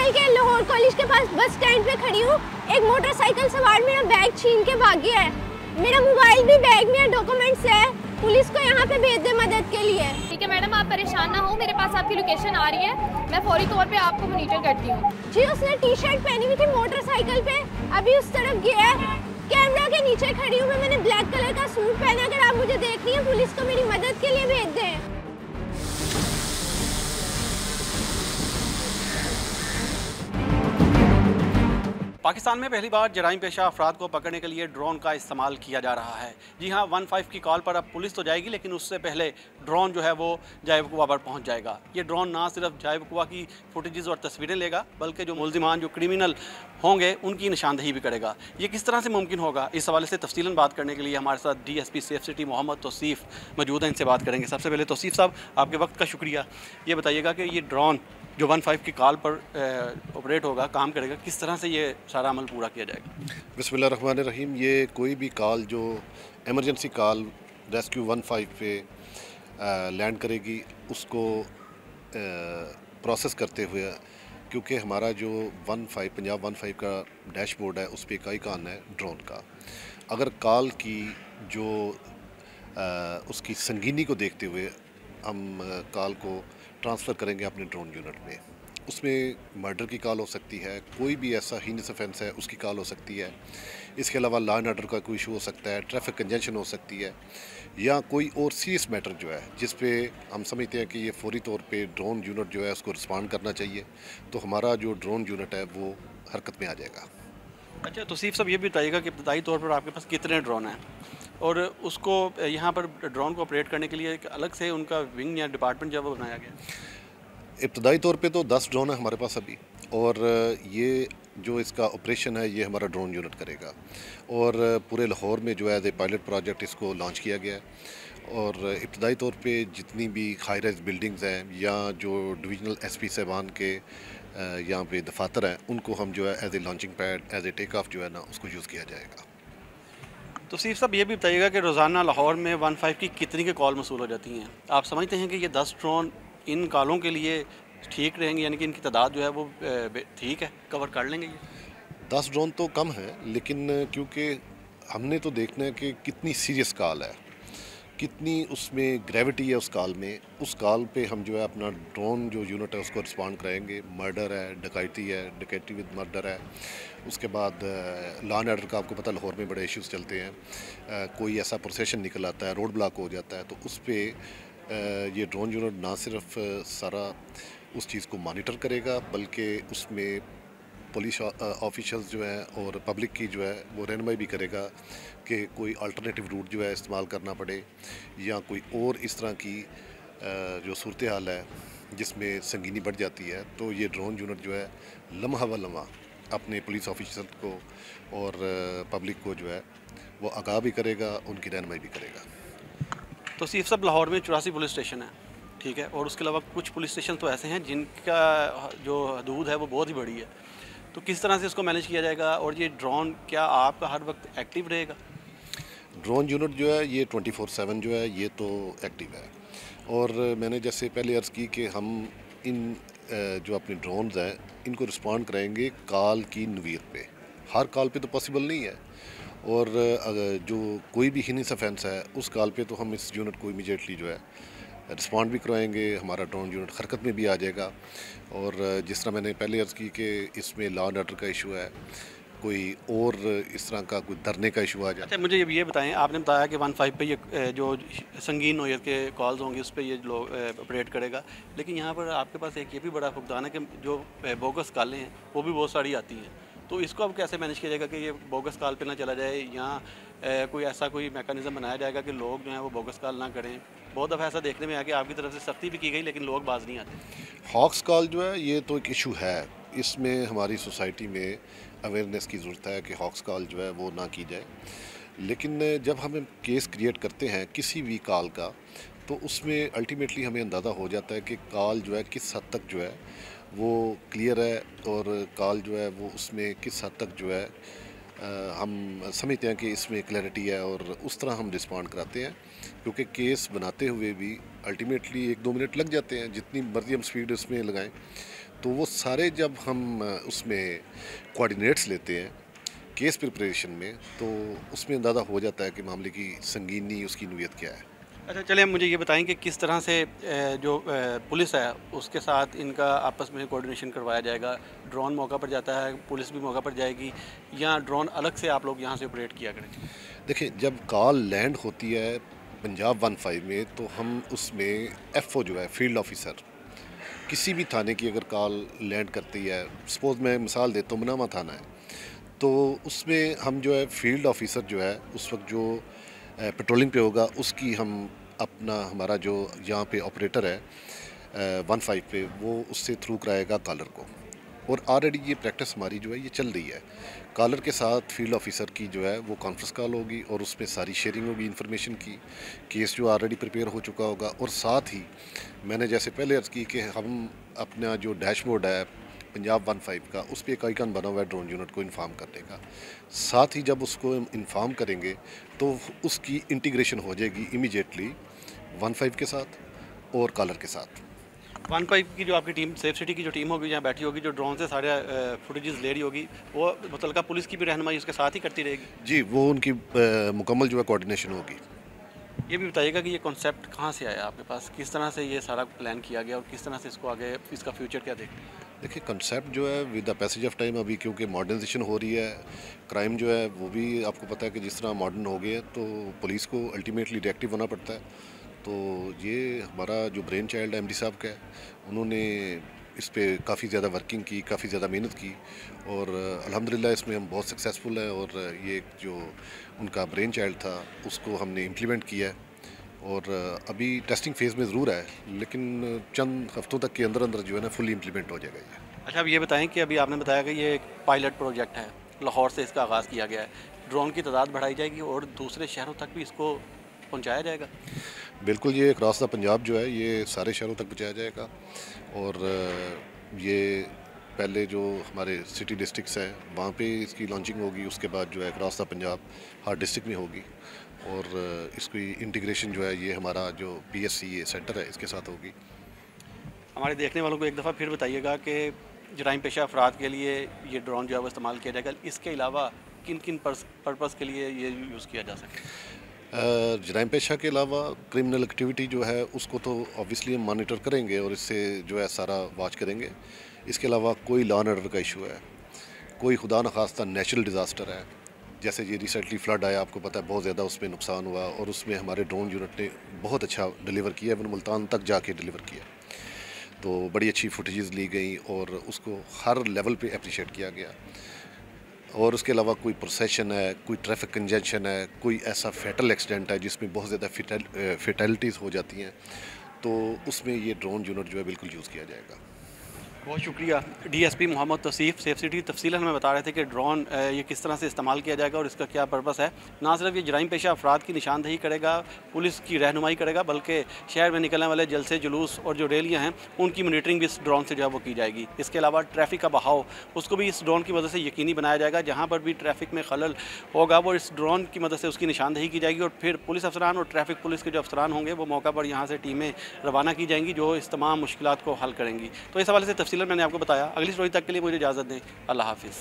निकल के लाहौर कॉलेज के पास बस स्टैंड पे खड़ी हूँ। एक मोटरसाइकिल सवार मेरा बैग छीन के भाग गया है। मेरा मोबाइल भी बैग में, डॉक्यूमेंट्स है। पुलिस को यहाँ पे भेज दे मदद के लिए। ठीक है मैडम, आप परेशान ना हो, मेरे पास आपकी लोकेशन आ रही है, मैं फौरी तौर पे आपको मॉनिटर करती हूँ। जी, उसने टी शर्ट पहनी हुई थी मोटरसाइकिल पे, अभी उस तरफ गया है। कैमरा के नीचे खड़ी हूँ मैं, मैंने ब्लैक कलर का सूट पहना। अगर आप मुझे देख रही हैं, पुलिस को मेरी मदद के लिए भेज दें। पाकिस्तान में पहली बार जराइम पेशा अफराद को पकड़ने के लिए ड्रोन का इस्तेमाल किया जा रहा है। जी हाँ, 15 की कॉल पर अब पुलिस तो जाएगी, लेकिन उससे पहले ड्रोन जो है वो जाए वकूआ पर पहुँच जाएगा। ये ड्रोन ना सिर्फ जाए वकूआ की फुटेजेस और तस्वीरें लेगा, बल्कि जो मुल्जिमान, जो क्रिमिनल होंगे, उनकी निशानदही भी करेगा। ये किस तरह से मुमकिन होगा, इस हवाले से तफसीलन बात करने के लिए हमारे साथ DSP safe city Mohammad Tauseef मौजूद हैं। इनसे बात करेंगे। सबसे पहले तौसीफ साहब, आपके वक्त का शुक्रिया। ये बताइएगा कि ये ड्रोन जो 15 की कॉल पर ऑपरेट होगा, काम करेगा, किस तरह से ये सारा अमल पूरा किया जाएगा? बिस्मिल्लाहिर्रहमानिर्रहीम। ये कोई भी कॉल जो एमरजेंसी कॉल रेस्क्यू 15 पे लैंड करेगी, उसको प्रोसेस करते हुए, क्योंकि हमारा जो 15 पंजाब 15 का डैशबोर्ड है, उस पर एक आइकॉन है ड्रोन का। अगर कॉल की जो उसकी संगीनी को देखते हुए हम कॉल को ट्रांसफ़र करेंगे अपने ड्रोन यूनिट में, उसमें मर्डर की कॉल हो सकती है, कोई भी ऐसा हीनस ऑफेंस है उसकी कॉल हो सकती है। इसके अलावा लॉ एंड ऑर्डर का कोई इशू हो सकता है, ट्रैफिक कंजेंशन हो सकती है, या कोई और सीरियस मैटर जो है जिस पे हम समझते हैं कि ये फौरी तौर पे ड्रोन यूनिट जो है उसको रिस्पॉन्ड करना चाहिए, तो हमारा जो ड्रोन यूनिट है वो हरकत में आ जाएगा। अच्छा तौसीफ साहब, ये भी बताइएगा कि इब्तदाई तौर पर आपके पास कितने ड्रोन हैं, और उसको यहाँ पर ड्रोन को ऑपरेट करने के लिए एक अलग से उनका विंग या डिपार्टमेंट जब बनाया गया? इब्तदाई तौर पे तो 10 ड्रोन है हमारे पास अभी, और ये जो इसका ऑपरेशन है ये हमारा ड्रोन यूनिट करेगा। और पूरे लाहौर में जो है एज ए पायलट प्रोजेक्ट इसको लॉन्च किया गया है। और इब्तदाई तौर पे जितनी भी हाई राइज बिल्डिंग्स हैं या जो डिविजनल SP साहबान के यहाँ पे दफातर हैं, उनको हम जो है as a launching pad, as a take off जो है ना, उसको यूज़ किया जाएगा। तो सिर्फ साहब ये भी बताइएगा कि रोज़ाना लाहौर में 15 की कितनी के कॉल मसूल हो जाती हैं? आप समझते हैं कि ये 10 ड्रोन इन कॉलों के लिए ठीक रहेंगे, यानी कि इनकी तादाद जो है वो ठीक है, कवर कर लेंगे ये? 10 ड्रोन तो कम है, लेकिन क्योंकि हमने तो देखना है कि कितनी सीरियस कॉल है, कितनी उसमें ग्रेविटी है उस कॉल में। उस कॉल पे हम जो है अपना ड्रोन जो यूनिट है उसको रिस्पॉन्ड करेंगे। मर्डर है, डकैती है, डकैती विद मर्डर है, उसके बाद लॉ एंड ऑर्डर का आपको पता लाहौर में बड़े इश्यूज़ चलते हैं। कोई ऐसा प्रोसेशन निकल आता है, रोड ब्लॉक हो जाता है, तो उस पर ये ड्रोन यूनिट ना सिर्फ सारा उस चीज़ को मॉनिटर करेगा, बल्कि उसमें पुलिस ऑफिशल्स जो है और पब्लिक की जो है वो रहनुमाई भी करेगा कि कोई अल्टरनेटिव रूट जो है इस्तेमाल करना पड़े, या कोई और इस तरह की जो सूरत हाल है जिसमें संगीनी बढ़ जाती है, तो ये ड्रोन यूनिट जो है लम्हा व लम्हा अपने पुलिस ऑफिसर को और पब्लिक को जो है वो आगाह भी करेगा, उनकी रहनुमाई भी करेगा। तो सिर्फ सब लाहौर में 84 पुलिस स्टेशन है, ठीक है, और उसके अलावा कुछ पुलिस स्टेशन तो ऐसे हैं जिनका जो हदूद है वो बहुत ही बड़ी है, तो किस तरह से इसको मैनेज किया जाएगा? और ये ड्रोन क्या आपका हर वक्त एक्टिव रहेगा? ड्रोन यूनिट जो है ये 24/7 जो है ये तो एक्टिव है। और मैंने जैसे पहले अर्ज़ की कि हम इन जो अपने ड्रोन्स हैं इनको रिस्पॉन्ड कराएंगे कॉल की नवीयत पे। हर कॉल पे तो पॉसिबल नहीं है, और अगर जो कोई भी हीनस ऑफेंस है उस कॉल पे तो हम इस यूनिट को इमीडिएटली जो है रिस्पॉन्ड भी करवाएंगे, हमारा ड्रोन यूनिट हरकत में भी आ जाएगा। और जिस तरह मैंने पहले अर्ज़ की कि इसमें लॉ एंड ऑर्डर का इशू है, कोई और इस तरह का कोई डरने का इशू आ जाए। अच्छा मुझे ये बताएं, आपने बताया कि 15 पे ये जो संगीन नौयत के कॉल्स होंगे उस पर ये लोग ऑपरेट करेगा, लेकिन यहाँ पर आपके पास एक ये भी बड़ा फुकदान है कि जो बोगस कॉलें हैं वो भी बहुत सारी आती हैं, तो इसको अब कैसे मैनेज किया जाएगा कि ये बोगस कॉल पे ना चला जाए, या कोई ऐसा कोई मैकेनिज़्म बनाया जाएगा कि लोग जो हैं वो बोगस कॉल ना करें? बहुत दफ़ा ऐसा देखने में आया कि आपकी तरफ से सख्ती भी की गई, लेकिन लोग बाज नहीं आते। हॉक्स कॉल जो है ये तो एक इशू है, इसमें हमारी सोसाइटी में अवेयरनेस की ज़रूरत है कि हॉक्स कॉल जो है वो ना की जाए। लेकिन जब हम केस क्रिएट करते हैं किसी भी कॉल का, तो उसमें अल्टीमेटली हमें अंदाज़ा हो जाता है कि कॉल जो है किस हद तक जो है वो क्लियर है, और कॉल जो है वो उसमें किस हद तक जो है हम समझते हैं कि इसमें क्लैरिटी है, और उस तरह हम रिस्पॉन्ड कराते हैं। क्योंकि केस बनाते हुए भी अल्टीमेटली 1-2 मिनट लग जाते हैं, जितनी मर्जी हम स्पीड इसमें लगाएं, तो वो सारे जब हम उसमें कोऑर्डिनेट्स लेते हैं केस प्रिपरेशन में, तो उसमें अंदाज़ा हो जाता है कि मामले की संगीनी, उसकी नोयत क्या है। अच्छा, चलिए आप मुझे ये बताएं कि किस तरह से जो पुलिस है उसके साथ इनका आपस में कोऑर्डिनेशन करवाया जाएगा। ड्रोन मौका पर जाता है, पुलिस भी मौका पर जाएगी, या ड्रोन अलग से आप लोग यहाँ से ऑपरेट किया करेंगे? देखिए, जब कॉल लैंड होती है पंजाब 15 में, तो हम उसमें एफओ जो है फील्ड ऑफिसर, किसी भी थाने की अगर कॉल लैंड करती है, सपोज़ मैं मिसाल देता हूँ मनामा थाना है, तो उसमें हम जो है फील्ड ऑफिसर जो है उस वक्त जो पेट्रोलिंग पे होगा, उसकी हम अपना हमारा जो यहाँ पे ऑपरेटर है 15 पे, वो उससे थ्रू कराएगा कॉलर को। और ऑलरेडी ये प्रैक्टिस हमारी जो है ये चल रही है। कॉलर के साथ फील्ड ऑफिसर की जो है वो कॉन्फ्रेंस कॉल होगी और उसमें सारी शेयरिंग होगी इन्फॉर्मेशन की, केस जो ऑलरेडी प्रिपेयर हो चुका होगा। और साथ ही मैंने जैसे पहले अर्ज़ की कि हम अपना जो डैशबोर्ड है पंजाब 15 का, उस पर एक आइकन बना हुआ है ड्रोन यूनिट को इन्फॉर्म करने का। साथ ही जब उसको इन्फॉर्म करेंगे तो उसकी इंटीग्रेशन हो जाएगी इमीडिएटली 15 के साथ और कॉलर के साथ। 15 की जो आपकी टीम, सेफ सिटी की जो टीम होगी, जहाँ बैठी होगी, जो ड्रोन से सारे फुटेजेस ले रही होगी, वो मुतलका पुलिस की भी रहनुमाई उसके साथ ही करती रहेगी? जी, वो उनकी मुकम्मल जो है कोऑर्डिनेशन होगी। ये भी बताइएगा कि ये कॉन्सेप्ट कहाँ से आया आपके पास, किस तरह से ये सारा प्लान किया गया और किस तरह से इसको आगे, इसका फ्यूचर क्या देखते हैं? देखिए, कंसेप्ट जो है with the passage of time, अभी क्योंकि मॉडर्नाइजेशन हो रही है, क्राइम जो है वो भी आपको पता है कि जिस तरह मॉडर्न हो गए हैं, तो पुलिस को अल्टीमेटली रिएक्टिव होना पड़ता है। तो ये हमारा जो ब्रेन चाइल्ड है एमडी साहब का है, उन्होंने इस पे काफ़ी ज़्यादा वर्किंग की, काफ़ी ज़्यादा मेहनत की, और अल्हम्दुलिल्लाह इसमें हम बहुत सक्सेसफुल हैं। और ये जो उनका ब्रेन चाइल्ड था उसको हमने इम्प्लीमेंट किया है, और अभी टेस्टिंग फेज़ में ज़रूर है, लेकिन चंद हफ्तों तक के अंदर अंदर जो है ना फुली इम्प्लीमेंट हो जाएगा ये। अच्छा, अब ये बताएं कि अभी आपने बताया कि ये एक पायलट प्रोजेक्ट है, लाहौर से इसका आगाज़ किया गया है, ड्रोन की तादाद बढ़ाई जाएगी और दूसरे शहरों तक भी इसको पहुंचाया जाएगा? बिल्कुल, ये क्रॉस द पंजाब जो है ये सारे शहरों तक पहुँचाया जाएगा। और ये पहले जो हमारे सिटी डिस्ट्रिक्ट्स हैं वहाँ पे इसकी लॉन्चिंग होगी, उसके बाद जो है cross the Punjab her district में होगी, और इसकी इंटीग्रेशन जो है ये हमारा जो PSC सेंटर है इसके साथ होगी। हमारे देखने वालों को एक दफ़ा फिर बताइएगा कि जराइम पेशा अफराद के लिए ये ड्रोन जो है वो इस्तेमाल किया जाएगा, इसके अलावा किन किन पर्पज़ के लिए ये यूज़ किया जा सके? जराइम पेशा के अलावा क्रिमिनल एक्टिविटी जो है उसको तो ऑब्वियसली हम मॉनिटर करेंगे और इससे जो है सारा वॉच करेंगे। इसके अलावा कोई लॉ एंड ऑर्डर का इशू है, कोई खुदा न खास्ता नेचुरल डिज़ास्टर है, जैसे ये रिसेंटली फ्लड आया, आपको पता है बहुत ज़्यादा उसमें नुकसान हुआ, और उसमें हमारे ड्रोन यूनिट ने बहुत अच्छा डिलीवर किया, वन मुल्तान तक जाके डिलीवर किया। तो बड़ी अच्छी फुटेजेस ली गई और उसको हर लेवल पे अप्रिशिएट किया गया। और उसके अलावा कोई प्रोसेशन है, कोई ट्रैफिक कंजेशन है, कोई ऐसा फैटल एक्सीडेंट है जिसमें बहुत ज़्यादा फेटलिटीज़ हो जाती हैं, तो उसमें ये ड्रोन यूनिट जो है बिल्कुल यूज़ किया जाएगा। बहुत शुक्रिया DSP Mohammad Tauseef. Safe city तफसीलन हमें बता रहे थे कि ड्रोन ये किस तरह से इस्तेमाल किया जाएगा और इसका क्या पर्पस है। ना सिर्फ ये जराइम पेशा अफराद की निशानदही करेगा, पुलिस की रहनुमाई करेगा, बल्कि शहर में निकलने वाले जलसे जुलूस और जो रैलियाँ हैं उनकी मॉनिटरिंग भी इस ड्रोन से जो है वो की जाएगी। इसके अलावा ट्रैफिक का बहाव उसको भी इस ड्रोन की मदद से यकीनी बनाया जाएगा। जहाँ पर भी ट्रैफिक में खलल होगा वो इस ड्रोन की मदद से उसकी निशानदही की जाएगी, और फिर पुलिस अफसरान और ट्रैफिक पुलिस के जो अफसरान होंगे वो मौका पर यहाँ से टीमें रवाना की जाएंगी जो इस तमाम मुश्किलात को हल करेंगी। तो इस हवाले से तफसीलन मैंने आपको बताया। अगली स्टोरी तक के लिए मुझे इजाज़त दें। अल्लाह हाफिज़।